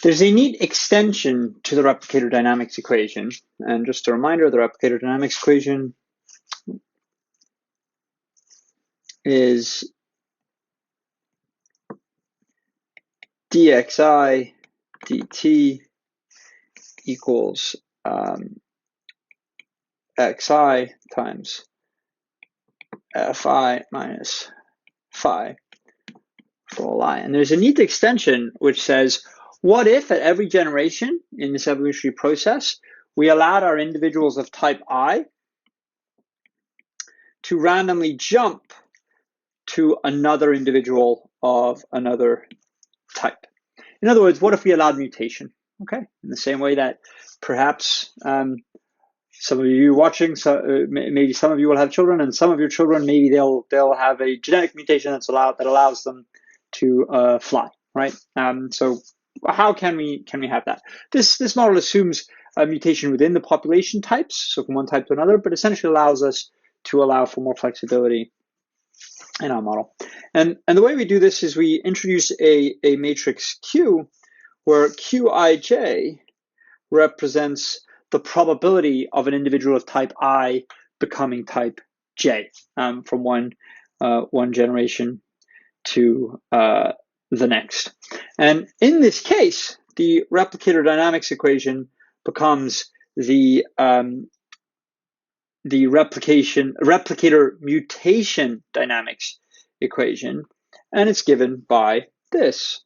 There's a neat extension to the replicator dynamics equation. And just a reminder, the replicator dynamics equation is dxi dt equals xi times fi minus phi for all I. And there's a neat extension which says, what if at every generation in this evolutionary process, we allowed our individuals of type I to randomly jump to another individual of another type? In other words, what if we allowed mutation? Okay, in the same way that perhaps some of you watching, so maybe some of you will have children, and some of your children, maybe they'll have a genetic mutation that allows them to fly, right? So how can we have that? This model assumes a mutation within the population types, so from one type to another, but essentially allows us to allow for more flexibility in our model. And the way we do this is we introduce a matrix Q, where Qij represents the probability of an individual of type I becoming type J from one generation to the next. And in this case, the replicator dynamics equation becomes the replicator mutation dynamics equation, and it's given by this,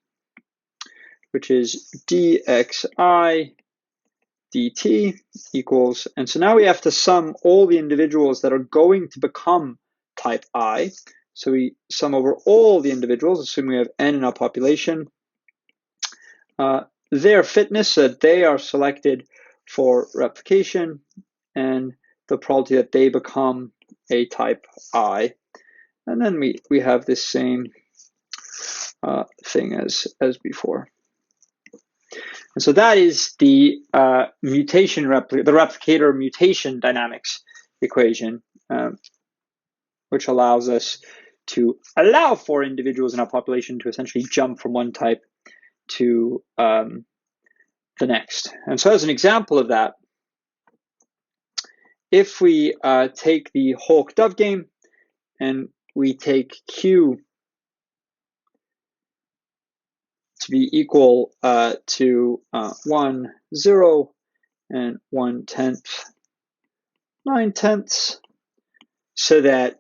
which is dxi dt equals, and so now we have to sum all the individuals that are going to become type I. So we sum over all the individuals, assuming we have n in our population, their fitness, so that they are selected for replication, and the probability that they become a type I. And then we have this same thing as before. And so that is the replicator mutation dynamics equation, which allows us to allow for individuals in our population to essentially jump from one type to the next. And so as an example of that, if we take the hawk-dove game and we take Q to be equal to 1, 0, and 1/10, 9/10, so that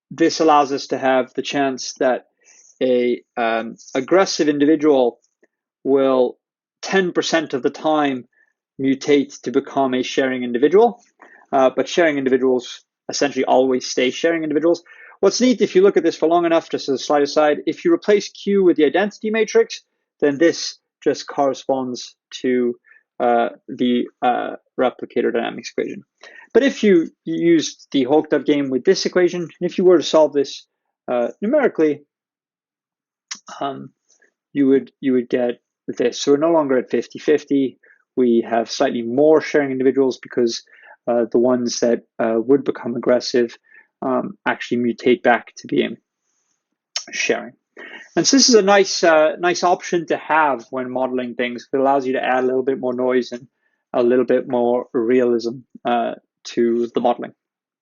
this allows us to have the chance that a aggressive individual will 10% of the time mutate to become a sharing individual, but sharing individuals essentially always stay sharing individuals. What's neat, if you look at this for long enough, just as a slight aside, if you replace Q with the identity matrix, then this just corresponds to the replicator dynamics equation. But if you used the hawk-dove game with this equation, if you were to solve this numerically, you would get this. So we're no longer at 50-50. We have slightly more sharing individuals because the ones that would become aggressive actually mutate back to being sharing. And so this is a nice option to have when modeling things. It allows you to add a little bit more noise and a little bit more realism to the modeling.